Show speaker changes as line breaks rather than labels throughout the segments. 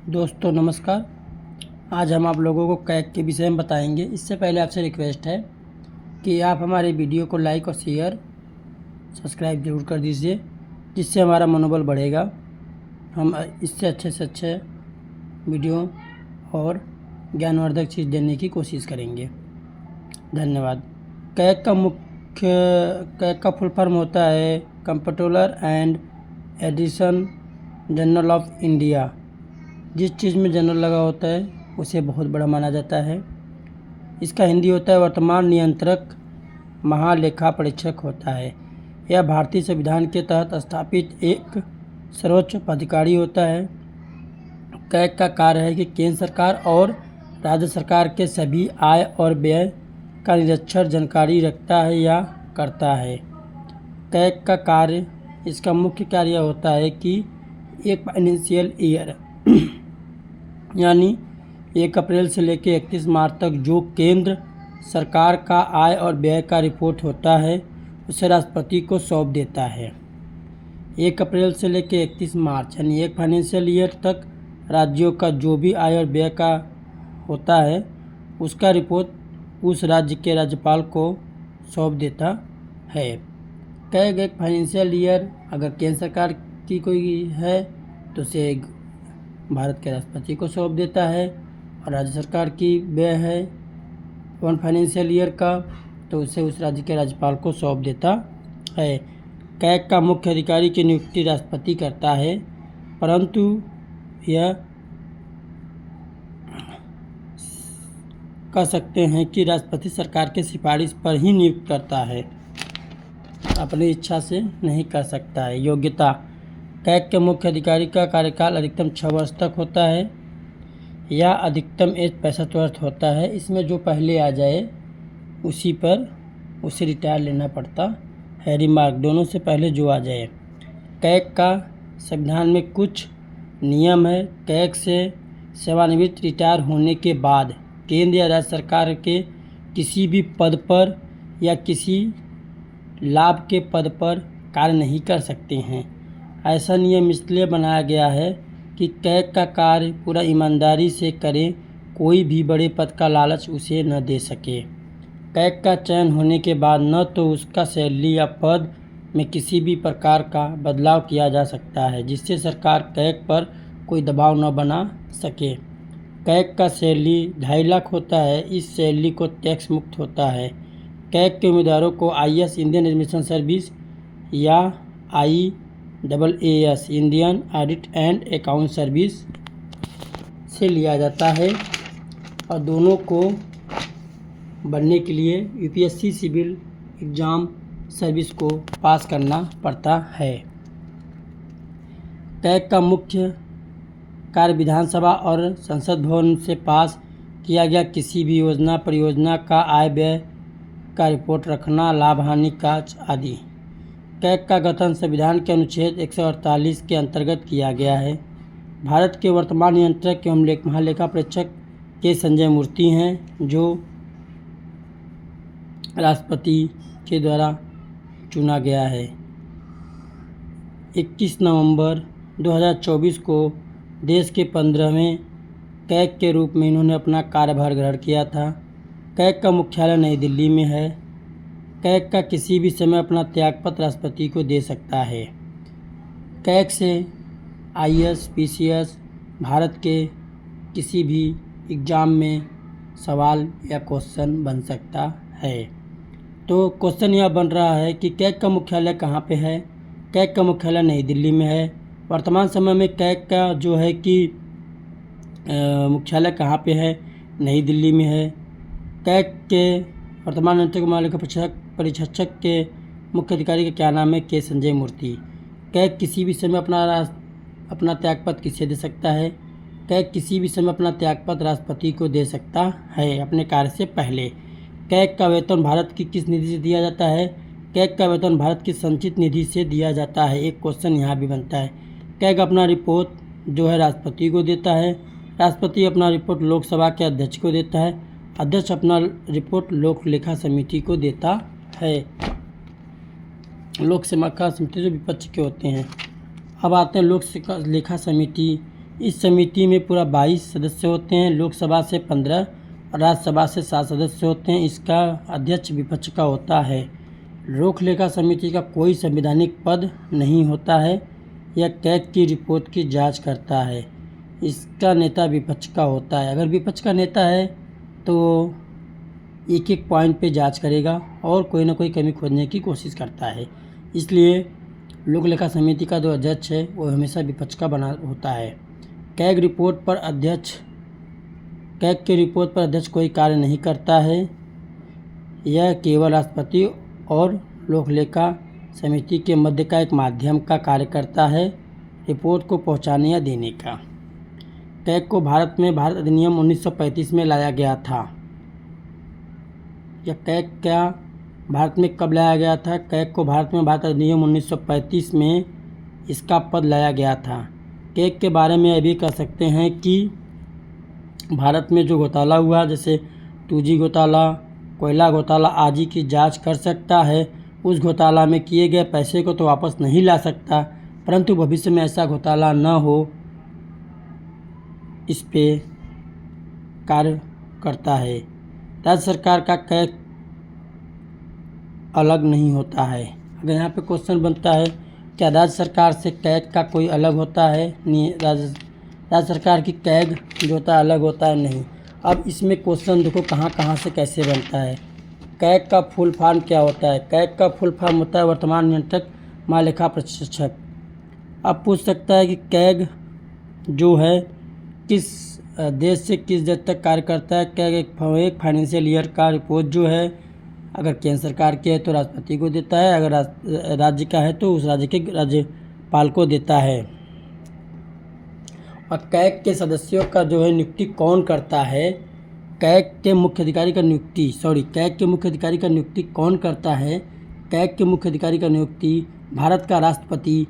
दोस्तों नमस्कार। आज हम आप लोगों को कैग के विषय में बताएंगे। इससे पहले आपसे रिक्वेस्ट है कि आप हमारे वीडियो को लाइक और शेयर सब्सक्राइब जरूर कर दीजिए, जिससे हमारा मनोबल बढ़ेगा। हम इससे अच्छे से अच्छे वीडियो और ज्ञानवर्धक चीज़ देने की कोशिश करेंगे। धन्यवाद। कैग का फुल फॉर्म होता है कंप्ट्रोलर एंड एडिशन जनरल ऑफ इंडिया। जिस चीज़ में जनरल लगा होता है उसे बहुत बड़ा माना जाता है। इसका हिंदी होता है वर्तमान नियंत्रक महालेखा परीक्षक होता है। यह भारतीय संविधान के तहत स्थापित एक सर्वोच्च पदाधिकारी होता है। कैग का कार्य है कि केंद्र सरकार और राज्य सरकार के सभी आय और व्यय का निरीक्षण जानकारी रखता है या करता है। कैग का कार्य, इसका मुख्य कार्य होता है कि एक फाइनेंशियल ईयर यानी 1 अप्रैल से लेकर 31 मार्च तक जो केंद्र सरकार का आय और व्यय का रिपोर्ट होता है उसे राष्ट्रपति को सौंप देता है। 1 अप्रैल से लेकर 31 मार्च यानी एक फाइनेंशियल ईयर तक राज्यों का जो भी आय और व्यय का होता है उसका रिपोर्ट उस राज्य के राज्यपाल को सौंप देता है। कैग एक फाइनेंशियल ईयर अगर केंद्र सरकार की कोई है तो उसे भारत के राष्ट्रपति को सौंप देता है, और राज्य सरकार की व्यय है 1 फाइनेंशियल ईयर का तो उसे उस राज्य के राज्यपाल को सौंप देता है। कैग का मुख्य अधिकारी की नियुक्ति राष्ट्रपति करता है, परंतु यह कह सकते हैं कि राष्ट्रपति सरकार के सिफारिश पर ही नियुक्त करता है, अपनी इच्छा से नहीं कर सकता है। योग्यता, कैग के मुख्य अधिकारी का कार्यकाल अधिकतम 6 वर्ष तक होता है या अधिकतम एज 65 वर्ष होता है। इसमें जो पहले आ जाए उसी पर उसे रिटायर लेना पड़ता है। रिमार्क, दोनों से पहले जो आ जाए। कैग का संविधान में कुछ नियम है। कैग से सेवानिवृत्त रिटायर होने के बाद केंद्र या राज्य सरकार के किसी भी पद पर या किसी लाभ के पद पर कार्य नहीं कर सकते हैं। ऐसा नियम इसलिए बनाया गया है कि कैग का कार्य पूरा ईमानदारी से करें, कोई भी बड़े पद का लालच उसे न दे सके। कैग का चयन होने के बाद न तो उसका सैलरी या पद में किसी भी प्रकार का बदलाव किया जा सकता है, जिससे सरकार कैग पर कोई दबाव न बना सके। कैग का सैलरी 2.5 लाख होता है। इस सैलरी को टैक्स मुक्त होता है। कैग के उम्मीदवारों को IAS इंडियन एडमिशन सर्विस या IAAS Indian audit and account service से लिया जाता है, और दोनों को बनने के लिए UPSC सिविल एग्ज़ाम सर्विस को पास करना पड़ता है। कैग का मुख्य कार्य विधानसभा और संसद भवन से पास किया गया किसी भी योजना परियोजना का आय व्यय का रिपोर्ट रखना, लाभ हानि का आदि। कैग का गठन संविधान के अनुच्छेद 148 के अंतर्गत किया गया है। भारत के वर्तमान नियंत्रक एवं महालेखा परीक्षक के संजय मूर्ति हैं, जो राष्ट्रपति के द्वारा चुना गया है। 21 नवंबर 2024 को देश के 15वें कैग के रूप में इन्होंने अपना कार्यभार ग्रहण किया था। कैग का मुख्यालय नई दिल्ली में है। कैग का किसी भी समय अपना त्यागपत्र राष्ट्रपति को दे सकता है। कैग से IAS PCS भारत के किसी भी एग्ज़ाम में सवाल या क्वेश्चन बन सकता है। तो क्वेश्चन यह बन रहा है कि कैग का मुख्यालय कहाँ पे है। कैग का मुख्यालय नई दिल्ली में है। वर्तमान समय में कैग का जो है कि मुख्यालय कहाँ पे है, नई दिल्ली में है। कैग के वर्तमान नियंत्रक महालेखा परीक्षक के मुख्य अधिकारी का क्या नाम है, के संजय मूर्ति। कैग किसी भी समय अपना त्यागपत्र किसे दे सकता है। कैग किसी भी समय अपना त्यागपत्र राष्ट्रपति को दे सकता है अपने कार्य से पहले। कैग का वेतन भारत की किस निधि से दिया जाता है। कैग का वेतन भारत की संचित निधि से दिया जाता है। एक क्वेश्चन यहाँ भी बनता है। कैग अपना रिपोर्ट जो है राष्ट्रपति को देता है। राष्ट्रपति अपना रिपोर्ट लोकसभा के अध्यक्ष को देता है। अध्यक्ष अपना रिपोर्ट लोक लेखा समिति को देता है। लोक लेखा समिति जो विपक्ष के होते हैं। अब आते हैं लोक लेखा समिति इस समिति में पूरा 22 सदस्य होते हैं। लोकसभा से 15 और राज्यसभा से 7 सदस्य होते हैं। इसका अध्यक्ष विपक्ष का होता है। लोक लेखा समिति का कोई संवैधानिक पद नहीं होता है। यह कैग की रिपोर्ट की जांच करता है। इसका नेता विपक्ष का होता है। अगर विपक्ष का नेता है तो एक एक पॉइंट पे जांच करेगा और कोई ना कोई कमी खोजने की कोशिश करता है। इसलिए लोक लेखा समिति का जो अध्यक्ष है वो हमेशा विपक्ष का बना होता है। कैग की रिपोर्ट पर अध्यक्ष कोई कार्य नहीं करता है। यह केवल राष्ट्रपति और लोक लेखा समिति के मध्य का एक माध्यम का कार्य करता है, रिपोर्ट को पहुंचाने या देने का। कैग को भारत अधिनियम 1935 में लाया गया था। यह कैग क्या भारत में कब लाया गया था? कैग को भारत अधिनियम 1935 में इसका पद लाया गया था। कैग के बारे में यह भी कह सकते हैं कि भारत में जो घोटाला हुआ, जैसे 2G घोटाला, कोयला घोटाला आदि की जांच कर सकता है। उस घोटाला में किए गए पैसे को तो वापस नहीं ला सकता, परंतु भविष्य में ऐसा घोटाला न हो इस पे कार्य करता है। राज्य सरकार का कैग अलग नहीं होता है। अगर यहाँ पे क्वेश्चन बनता है क्या राज्य सरकार से कैग का कोई अलग होता है? नहीं, राज्य सरकार की कैग जो होता है अलग होता है नहीं। अब इसमें क्वेश्चन देखो कहाँ से कैसे बनता है। कैग का फुल फॉर्म क्या होता है? कैग का फुल फॉर्म होता है वर्तमान नियंत्रक महालेखा परीक्षक। अब पूछ सकता है कि कैग जो है किस देश से किस देश तक कार्य करता है। कैग एक फाइनेंशियल ईयर का रिपोर्ट जो है अगर केंद्र सरकार की है तो राष्ट्रपति को देता है, अगर राज्य का है तो उस राज्य के राज्यपाल को देता है। और कैग के सदस्यों का जो है नियुक्ति कौन करता है? कैग के मुख्य अधिकारी का नियुक्ति कौन करता है? कैग के मुख्य अधिकारी का नियुक्ति भारत का राष्ट्रपति,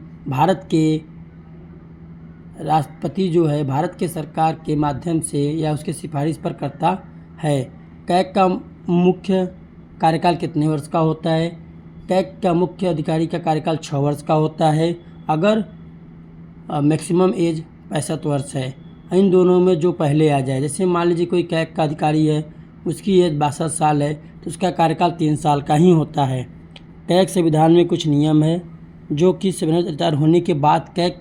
राष्ट्रपति जो है भारत के सरकार के माध्यम से या उसके सिफारिश पर करता है। कैग का मुख्य कार्यकाल कितने वर्ष का होता है? कैग का मुख्य अधिकारी का कार्यकाल 6 वर्ष का होता है। अगर मैक्सिमम एज 65 वर्ष है। इन दोनों में जो पहले आ जाए, जैसे मान लीजिए कोई कैग का अधिकारी है, उसकी एज 62 साल है तो उसका कार्यकाल 3 साल का ही होता है। कैग संविधान में कुछ नियम है जो कि संविधान रिटायर होने के बाद कैग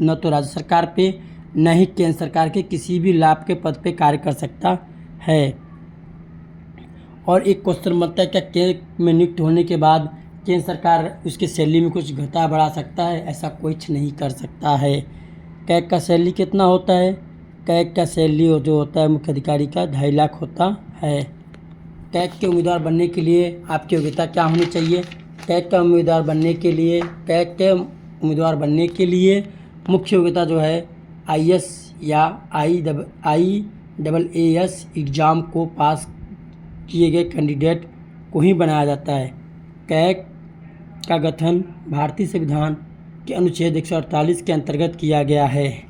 न तो राज्य सरकार पे न ही केंद्र सरकार के किसी भी लाभ के पद पे कार्य कर सकता है। और एक क्वेश्चन बनता है क्या कैग में नियुक्त होने के बाद केंद्र सरकार उसकी सैलरी में कुछ घटा बढ़ा सकता है? ऐसा कुछ नहीं कर सकता है। कैग का सैलरी कितना होता है? कैग का सैलरी जो होता है मुख्य अधिकारी का 2.5 लाख होता है। कैग के उम्मीदवार बनने के लिए आपकी योग्यता क्या होनी चाहिए? कैग के उम्मीदवार बनने के लिए मुख्य योग्यता जो है IAS या IAAS एग्ज़ाम को पास किए गए कैंडिडेट को ही बनाया जाता है। कैग का गठन भारतीय संविधान के अनुच्छेद 148 के अंतर्गत किया गया है।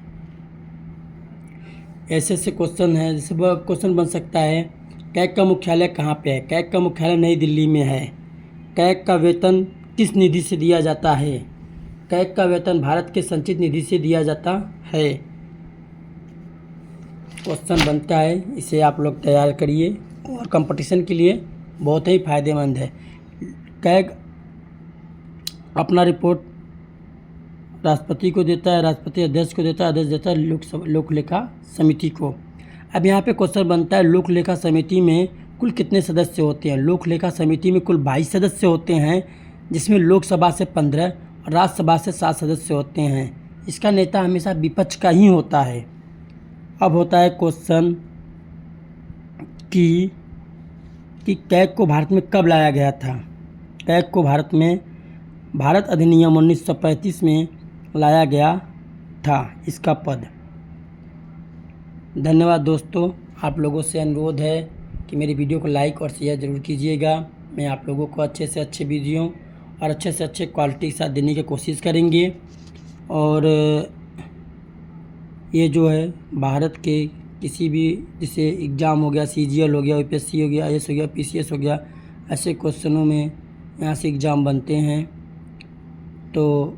ऐसे क्वेश्चन है, जैसे क्वेश्चन बन सकता है कैग का मुख्यालय कहाँ पे है? कैग का मुख्यालय नई दिल्ली में है। कैग का वेतन किस निधि से दिया जाता है? कैग का वेतन भारत के संचित निधि से दिया जाता है। क्वेश्चन बनता है, इसे आप लोग तैयार करिए और कंपटीशन के लिए बहुत ही फायदेमंद है। कैग अपना रिपोर्ट राष्ट्रपति को देता है, राष्ट्रपति अध्यक्ष को देता है, अध्यक्ष देता है लोक लेखा समिति को। अब यहाँ पे क्वेश्चन बनता है लोक लेखा समिति में कुल कितने सदस्य होते हैं? लोक लेखा समिति में कुल 22 सदस्य होते हैं, जिसमें लोकसभा से 15 और राज्यसभा से 7 सदस्य होते हैं। इसका नेता हमेशा विपक्ष का ही होता है। अब होता है क्वेश्चन कि कैग को भारत में कब लाया गया था? कैग को भारत अधिनियम 1935 में लाया गया था इसका पद। धन्यवाद दोस्तों, आप लोगों से अनुरोध है कि मेरी वीडियो को लाइक और शेयर ज़रूर कीजिएगा। मैं आप लोगों को अच्छे से अच्छे वीडियो और अच्छे से अच्छे क्वालिटी के साथ देने की कोशिश करेंगे। और ये जो है भारत के किसी भी जैसे एग्ज़ाम हो गया, CGL हो गया, UPSC हो गया, IAS हो गया, PCS हो गया, ऐसे क्वेश्चनों में यहाँ से एग्ज़ाम बनते हैं। तो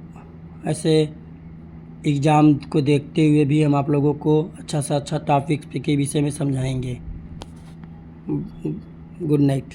ऐसे एग्ज़ाम को देखते हुए भी हम आप लोगों को अच्छा से अच्छा टॉपिक के विषय में समझाएंगे। Good night.